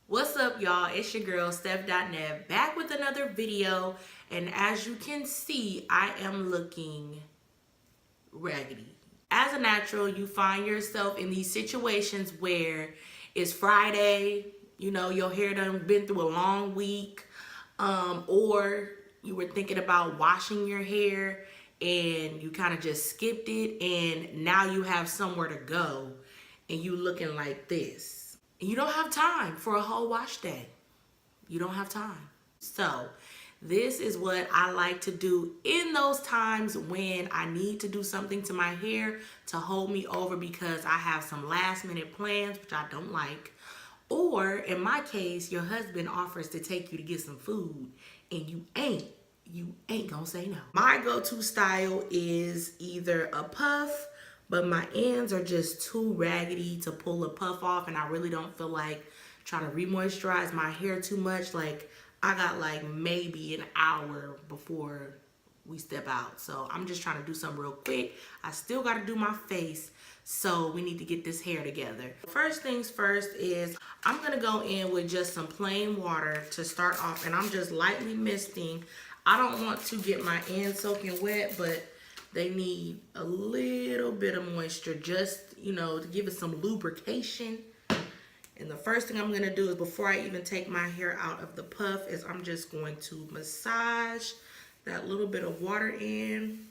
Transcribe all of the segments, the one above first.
What's up, y'all? It's your girl Stefdotnet back with another video, and as you can see, I am looking raggedy. As a natural, you find yourself in these situations where it's Friday, you know, your hair done been through a long week, or you were thinking about washing your hair and you kind of just skipped it, and now you have somewhere to go and you looking like this. You don't have time for a whole wash day. You don't have time. So this is what I like to do in those times when I need to do something to my hair to hold me over because I have some last minute plans, which I don't like. Or in my case, your husband offers to take you to get some food and you ain't gonna say no. My go-to style is either a puff, but my ends are just too raggedy to pull a puff off, and I really don't feel like trying to re-moisturize my hair too much. Like, I got like maybe an hour before we step out, so I'm just trying to do something real quick. I still got to do my face, so we need to get this hair together. First things first is I'm gonna go in with just some plain water to start off, and I'm just lightly misting. I don't want to get my ends soaking wet, but they need a little bit of moisture, just, you know, to give it some lubrication. And the first thing I'm gonna do is, before I even take my hair out of the puff, is I'm just going to massage that little bit of water in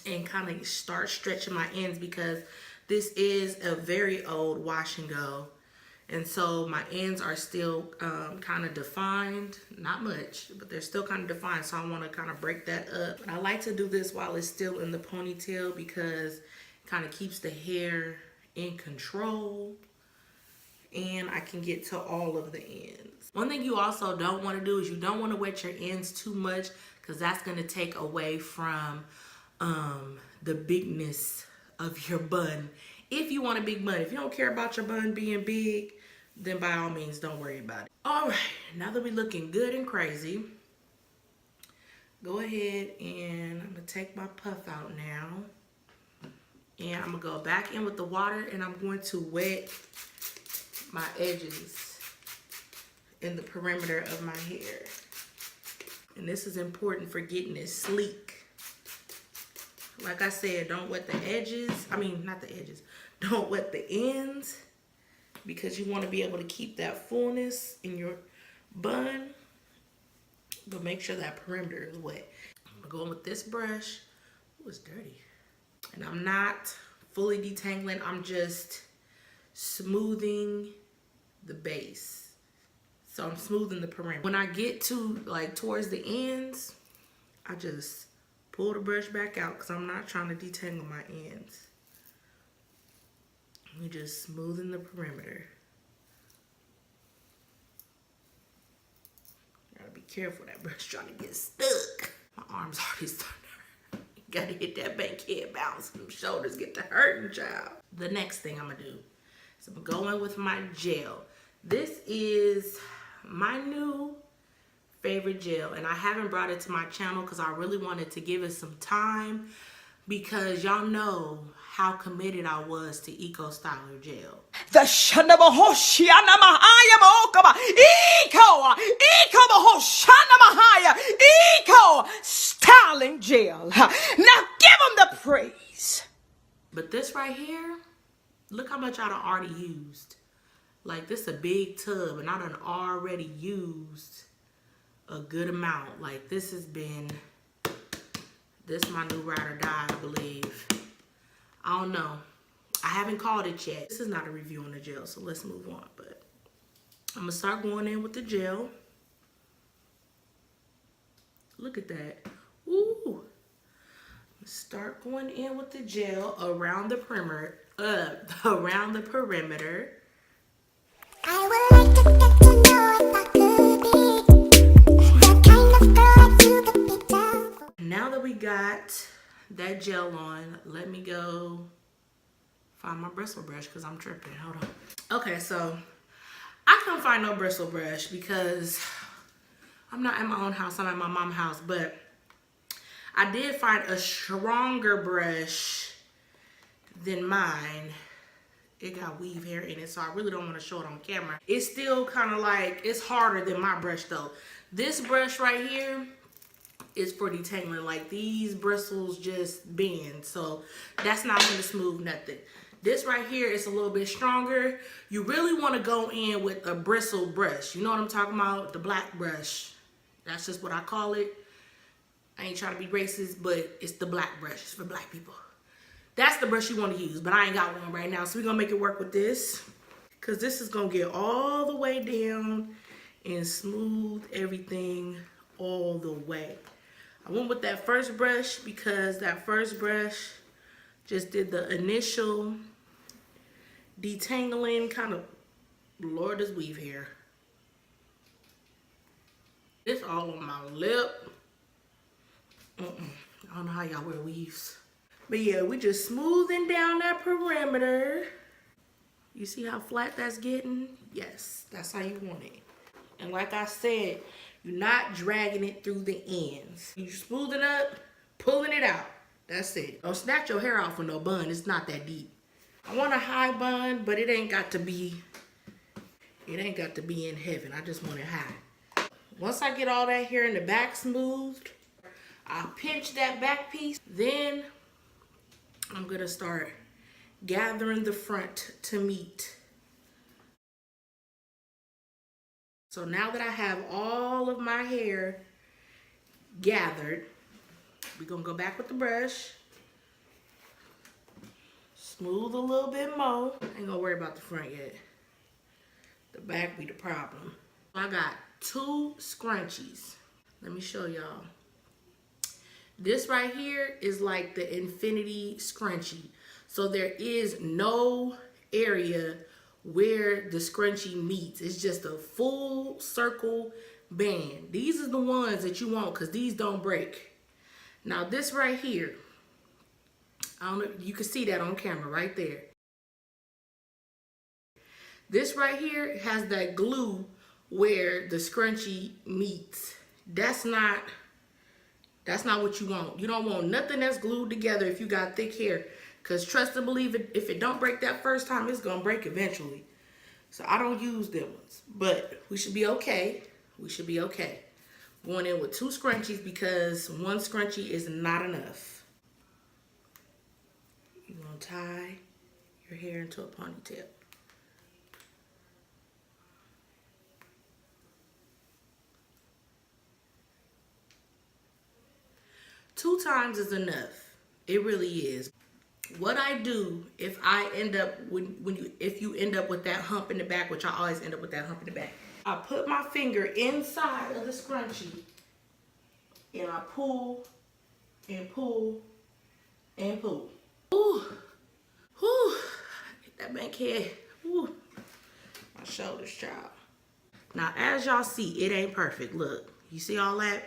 and kind of start stretching my ends, because this is a very old wash and go. And so my ends are still kind of defined, not much, but they're still kind of defined. So I want to kind of break that up. But I like to do this while it's still in the ponytail because it kind of keeps the hair in control, and I can get to all of the ends. One thing you also don't want to do is you don't want to wet your ends too much, because that's going to take away from the bigness of your bun. If you want a big bun, if you don't care about your bun being big, then by all means, don't worry about it. All right, now that we're looking good and crazy, go ahead and I'm gonna take my puff out now. And I'm gonna go back in with the water, and I'm going to wet my edges in the perimeter of my hair. And this is important for getting it sleek. Like I said, don't wet the edges. I mean, not the edges. Don't wet the ends, because you want to be able to keep that fullness in your bun, but make sure that perimeter is wet. I'm gonna go in with this brush. Ooh, it's dirty. And I'm not fully detangling. I'm just smoothing the base. So I'm smoothing the perimeter. When I get to like towards the ends, I just pull the brush back out, because I'm not trying to detangle my ends. We're just smoothing the perimeter. Gotta be careful, that brush trying to get stuck. My arms already starting to hurt. Gotta hit that bankhead bounce, and them shoulders get to hurting, child. The next thing I'm gonna do is I'm gonna go in with my gel. This is my new favorite gel, and I haven't brought it to my channel because I really wanted to give it some time, because y'all know how committed I was to Eco Styler gel. The Shanabahoshiana Mahaya Mokaba Eco Styling Gel. Now give them the praise. But this right here, look how much I done already used. Like, this is a big tub, and I done already used a good amount. Like, this has been, this is my new ride or die, I believe. I don't know. I haven't called it yet. This is not a review on the gel, so let's move on. But I'm gonna start going in with the gel. Look at that. Ooh. Start going in with the gel around the perimeter. Around the perimeter. I would like to get to know if I could be that kind of girl that you could be down. Now that we got that gel on, let me go find my bristle brush, because I'm tripping. Hold on. Okay, so I couldn't find no bristle brush because I'm not at my own house, I'm at my mom's house, but I did find a stronger brush than mine. It got weave hair in it, so I really don't want to show it on camera. It's still kind of like, it's harder than my brush though. This brush right here is for detangling. Like, these bristles just bend, so that's not going to smooth nothing. This right here is a little bit stronger. You really want to go in with a bristle brush. You know what I'm talking about? The black brush. That's just what I call it. I ain't trying to be racist, but it's the black brush. It's for black people. That's the brush you want to use, but I ain't got one right now, so we're going to make it work with this, because this is going to get all the way down and smooth everything all the way. I went with that first brush because that first brush just did the initial detangling, kind of, Lord, this weave hair. It's all on my lip. I don't know how y'all wear weaves. But yeah, we just smoothing down that perimeter. You see how flat that's getting? Yes, that's how you want it. And like I said, you're not dragging it through the ends. You smoothing up, pulling it out. That's it. Don't snatch your hair off with no bun. It's not that deep. I want a high bun, but it ain't got to be in heaven. I just want it high. Once I get all that hair in the back smoothed, I'll pinch that back piece. Then I'm gonna start gathering the front to meet. So now that I have all of my hair gathered, we're gonna go back with the brush, smooth a little bit more. I ain't gonna worry about the front yet. The back be the problem. I got 2 scrunchies. Let me show y'all. This right here is like the infinity scrunchie. So there is no area where the scrunchie meets. It's just a full circle band. These are the ones that you want because these don't break. Now this right here, I don't know, you can see that on camera right there. This right here has that glue where the scrunchie meets. That's not what you want. You don't want nothing that's glued together if you got thick hair. Because trust and believe it, if it don't break that first time, it's going to break eventually. So I don't use them ones. But we should be okay. We should be okay. Going in with 2 scrunchies because 1 scrunchie is not enough. You're going to tie your hair into a ponytail. Two times is enough. It really is. What I do if I end up if you end up with that hump in the back, which I always end up with that hump in the back, I put my finger inside of the scrunchie and I pull and pull and pull. Ooh, ooh, get that back head. Ooh, my shoulders, child. Now, as y'all see, it ain't perfect. Look, you see all that?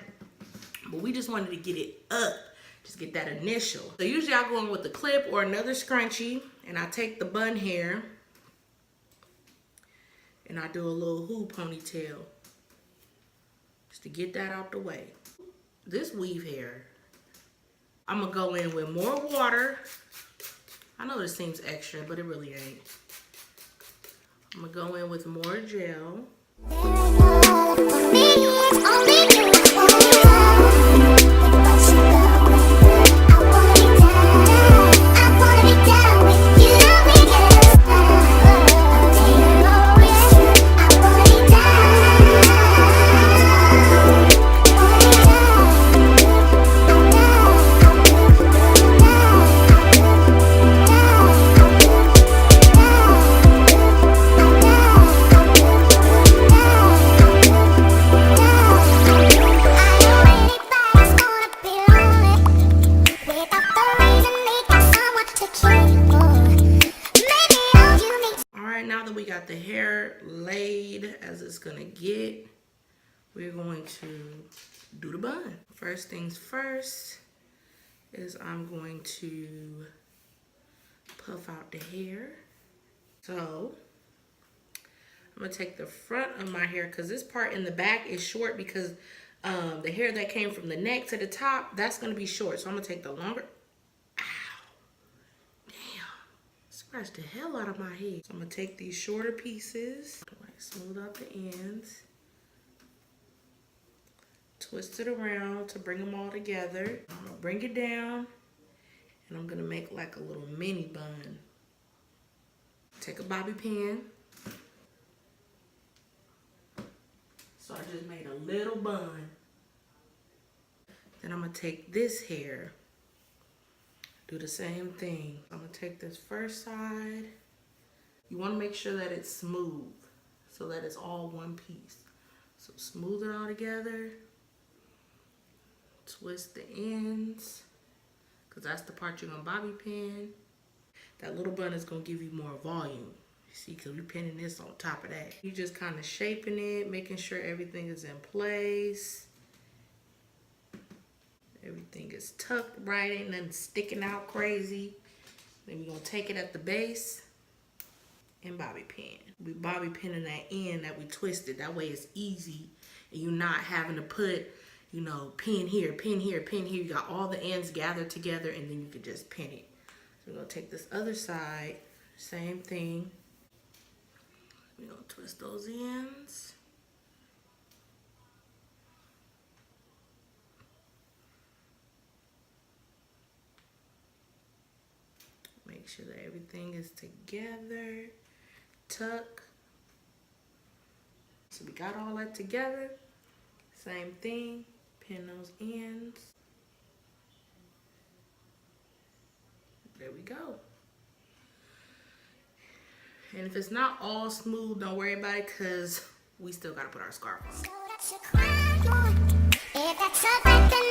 But we just wanted to get it up. Just get that initial. So usually I go in with a clip or another scrunchie and I take the bun hair and I do a little hoop ponytail just to get that out the way. This weave hair, I'm gonna go in with more water. I know this seems extra, but it really ain't. I'm gonna go in with more gel. The hair laid as it's gonna get, we're going to do the bun. First things first is I'm going to puff out the hair. So I'm gonna take the front of my hair because this part in the back is short because the hair that came from the neck to the top, that's gonna be short. So I'm gonna take the longer. Ow, damn. Scratch the hell out of my head. So I'm gonna take these shorter pieces, like smooth out the ends, twist it around to bring them all together. I'm gonna bring it down, and I'm gonna make like a little mini bun. Take a bobby pin. So I just made a little bun. Then I'm gonna take this hair, do the same thing. I'm gonna take this first side. You wanna make sure that it's smooth so that it's all one piece. So smooth it all together. Twist the ends, because that's the part you're gonna bobby pin. That little bun is gonna give you more volume. You see, because we're pinning this on top of that. You just kind of shaping it, making sure everything is in place. Everything is tucked right, ain't nothing sticking out crazy. Then we're gonna take it at the base and bobby pin. We bobby pinning that end that we twisted. That way it's easy and you're not having to put, you know, pin here, pin here, pin here. You got all the ends gathered together and then you can just pin it. So we're gonna take this other side, same thing. We're gonna twist those ends. Make sure that everything is together. Tuck. So we got all that together. Same thing. Pin those ends. There we go. And if it's not all smooth, don't worry about it, because we still got to put our scarf on. So that's a crime, boy. If that's a fact, then